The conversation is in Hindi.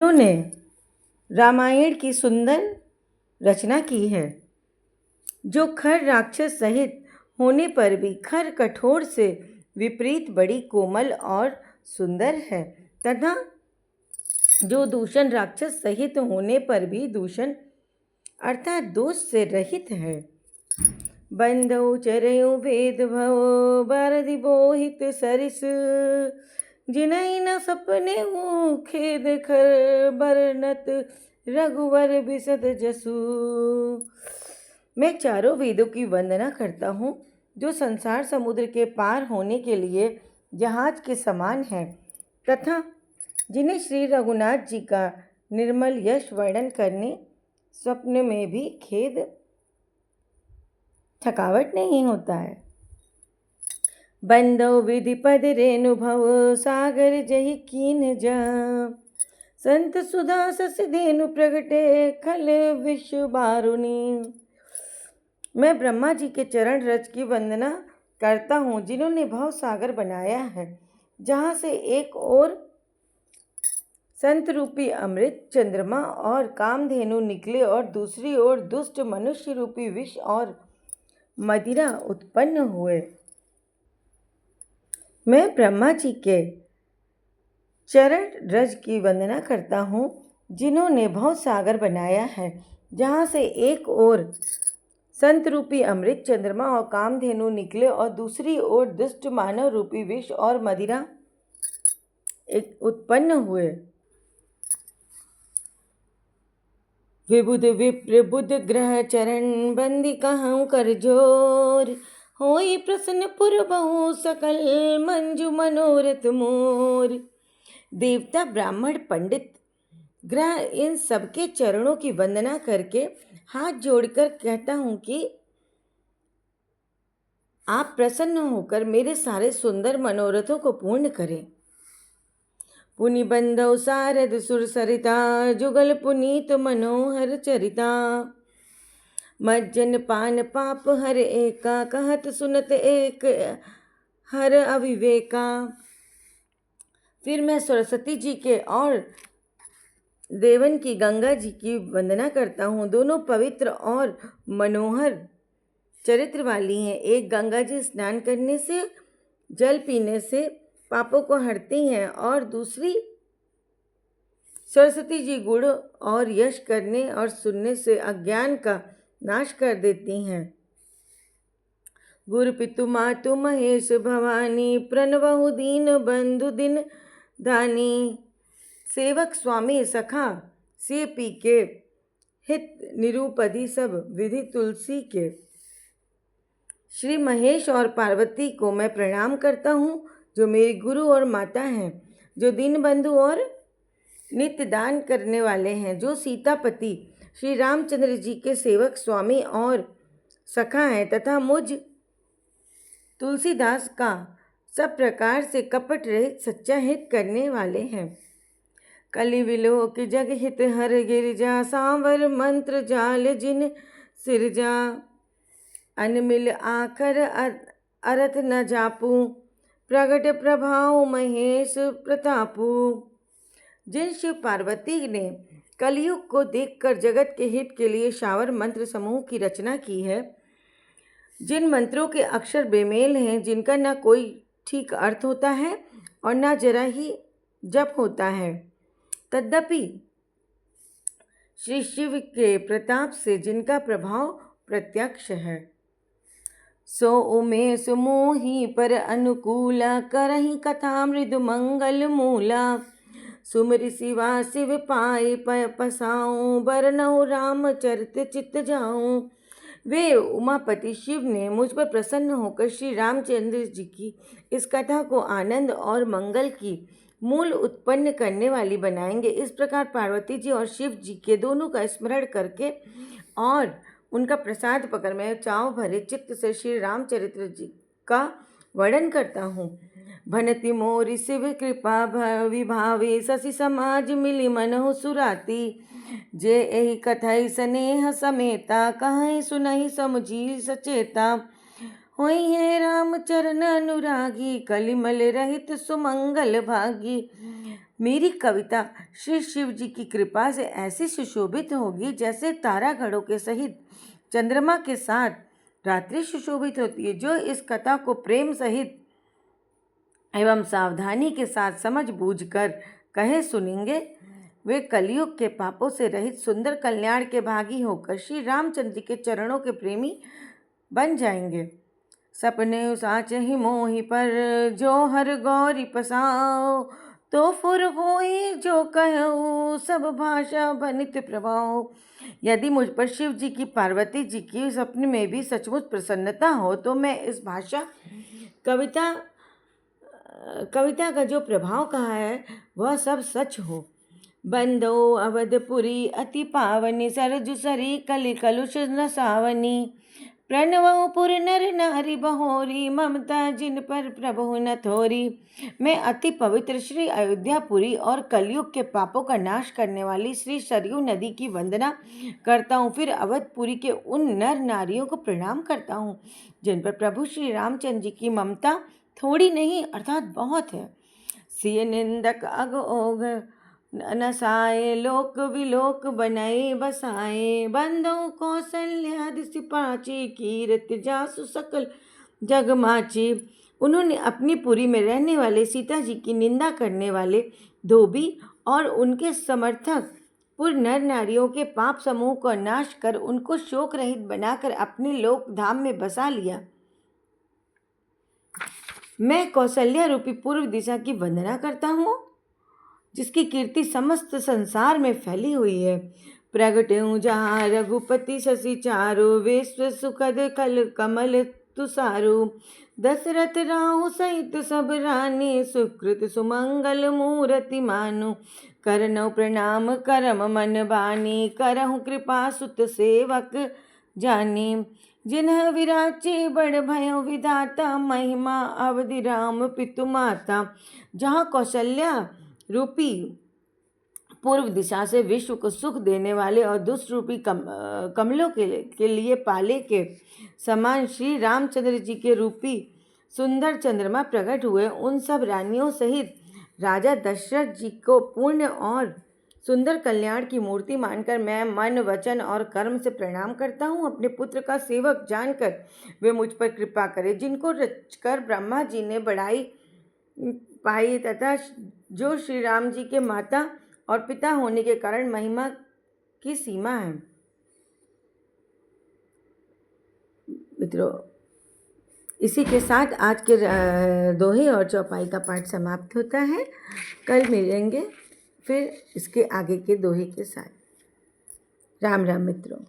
उन्होंने रामायण की सुंदर रचना की है, जो खर राक्षस सहित होने पर भी खर कठोर से विपरीत बड़ी कोमल और सुंदर है, तथा जो दूषण राक्षस सहित होने पर भी दूषण अर्थात दोष से रहित है। बंधौ चरयु भेद भव बारदि बोहित सरिस, जिनहि न सपने हूँ खेद खर बरनत रघुवर बिसत जसु। मैं चारों वेदों की वंदना करता हूँ, जो संसार समुद्र के पार होने के लिए जहाज के समान है, तथा जिन्हें श्री रघुनाथ जी का निर्मल यश वर्णन करने स्वप्न में भी खेद थकावट नहीं होता है। बंदो विधि पद रेणु भव सागर जहि कीन जा, संत सुधा सस धेनु प्रगटे खल विश्व बारुनी। मैं ब्रह्मा जी के चरण रज की वंदना करता हूँ, जिन्होंने भव सागर बनाया है, जहाँ से एक ओर संत रूपी अमृत चंद्रमा और कामधेनु निकले और दूसरी ओर दुष्ट मनुष्य रूपी विष और मदिरा उत्पन्न हुए। मैं ब्रह्मा जी के चरण रज की वंदना करता हूँ, जिन्होंने भव सागर बनाया है, जहाँ से एक ओर संत रूपी अमृत चंद्रमा और कामधेनु निकले और दूसरी ओर दुष्ट मानव रूपी विष और मदिरा उत्पन्न हुए। विबुध विप्र बुध ग्रह चरण बंदी कहूँ कर जोर, होई प्रसन्न पुर बहु सकल मंजू मनोरथ मोर। देवता ब्राह्मण पंडित ग्रह इन सबके चरणों की वंदना करके हाथ जोड़कर कहता हूँ कि आप प्रसन्न होकर मेरे सारे सुंदर मनोरथों को पूर्ण करें। पुनि बंधौ सारद सुर सरिता, जुगल पुनीत मनोहर चरिता। मज्जन पान पाप हर एका, कहत सुनत एक हर अविवेका। फिर मैं सरस्वती जी के और देवन की गंगा जी की वंदना करता हूँ। दोनों पवित्र और मनोहर चरित्र वाली हैं। एक गंगा जी स्नान करने से, जल पीने से पापों को हरती हैं, और दूसरी सरस्वती जी गुण और यश करने और सुनने से अज्ञान का नाश कर देती हैं। गुरु पितु मातु महेश भवानी, प्रणवहु दीन बंधु दिन दानी। सेवक स्वामी सखा से पी के, हित निरूपधि सब विधि तुलसी के। श्री महेश और पार्वती को मैं प्रणाम करता हूँ, जो मेरी गुरु और माता हैं, जो दीनबंधु और नित्य दान करने वाले हैं, जो सीतापति श्री रामचंद्र जी के सेवक स्वामी और सखा हैं, तथा मुझ तुलसीदास का सब प्रकार से कपट रहित सच्चा हित करने वाले हैं। कलि विलोक जग हित हर गिरजा, सांवर मंत्र जाल जिन सिरजा। अनमिल आखर अरथ न जापू, प्रगट प्रभाव महेश प्रतापू। जिन शिव पार्वती ने कलयुग को देखकर जगत के हित के लिए शावर मंत्र समूह की रचना की है, जिन मंत्रों के अक्षर बेमेल हैं, जिनका न कोई ठीक अर्थ होता है और न जरा ही जप होता है, तद्यपि श्री शिव के प्रताप से जिनका प्रभाव प्रत्यक्ष है, सो उमेश मोही पर अनुकूला, करही कथा मृदु मंगल मूला। सुमरि शिवा शिव पाए पसाऊं, बरनऊ राम चरित चित जाऊं। वे उमापति शिव ने मुझ पर प्रसन्न होकर श्री रामचंद्र जी की इस कथा को आनंद और मंगल की मूल उत्पन्न करने वाली बनाएंगे। इस प्रकार पार्वती जी और शिव जी के दोनों का स्मरण करके और उनका प्रसाद पकड़ मैं चाव भरे चित्त से श्री रामचरित्र जी का वर्णन करता हूँ। भनति मोरि शिव कृपा विभावे, शशि समाज मिली मनहु सुराती। जे एहि कथई स्नेह समेता, कहीं सुनहि समुझी सचेता। होई है राम चरण अनुरागी, कलिमल रहित सुमंगल भागी। मेरी कविता श्री शिव जी की कृपा से ऐसी सुशोभित होगी जैसे तारागढ़ों के सहित चंद्रमा के साथ रात्रि सुशोभित होती है। जो इस कथा को प्रेम सहित एवं सावधानी के साथ समझ बूझ कर कहे सुनेंगे, वे कलयुग के पापों से रहित सुंदर कल्याण के भागी होकर श्री रामचंद्र जी के चरणों के प्रेमी बन जाएंगे। सपने साच ही मोहि पर जो हर गौरी पसाओ, तो फुर होई जो कहूँ सब भाषा बनित प्रभाव। यदि मुझ पर शिव जी की पार्वती जी की सपने में भी सचमुच प्रसन्नता हो तो मैं इस भाषा कविता का जो प्रभाव कहा है वह सब सच हो। बंदो अवधपुरी अति पावनी, सरजु सरी कलि कलुष न सावनी। प्रणवो पुर नर नारी बहोरी, ममता जिन पर प्रभु न थोरी। मैं अति पवित्र श्री अयोध्यापुरी और कलयुग के पापों का नाश करने वाली श्री सरयू नदी की वंदना करता हूँ। फिर अवधपुरी के उन नर नारियों को प्रणाम करता हूँ जिन पर प्रभु श्री रामचंद्र जी की ममता थोड़ी नहीं अर्थात बहुत है। सिय निंदक अग ओघ नसाए, लोक विलोक बनाए बसाए। बंधु कौशल्या दिसि पाची, कीरति जासु सकल जग माची। उन्होंने अपनी पुरी में रहने वाले सीता जी की निंदा करने वाले धोबी और उनके समर्थक पुर नर नारियों के पाप समूह को नाश कर उनको शोक रहित बनाकर अपने लोक धाम में बसा लिया। मैं कौशल्या रूपी पूर्व दिशा की वंदना करता हूँ जिसकी कीर्ति समस्त संसार में फैली हुई है। प्रगट्यूं जहाँ रघुपति शशि चारु, विश्व सुखद कल कमल तुषारु। दशरथ राहु सहित सब रानी, सुकृत सुमंगल मूर्ति मानु। करनौ प्रणाम करम मन बानी, करहु कृपा सुत सेवक जानी। जिन्ह विराचे बड़ भयो विधाता, महिमा अवधि राम पितु माता। जहाँ कौशल्या रूपी पूर्व दिशा से विश्व को सुख देने वाले और दुष्ट रूपी कमलों के लिए पाले के समान श्री रामचंद्र जी के रूपी सुंदर चंद्रमा प्रकट हुए, उन सब रानियों सहित राजा दशरथ जी को पूर्ण और सुंदर कल्याण की मूर्ति मानकर मैं मन वचन और कर्म से प्रणाम करता हूँ। अपने पुत्र का सेवक जानकर वे मुझ पर कृपा करें, जिनको रचकर ब्रह्मा जी ने बढ़ाई पाई तथा जो श्री राम जी के माता और पिता होने के कारण महिमा की सीमा है। मित्रों, इसी के साथ आज के दोहे और चौपाई का पाठ समाप्त होता है। कल मिलेंगे फिर इसके आगे के दोहे के साथ। राम राम मित्रों।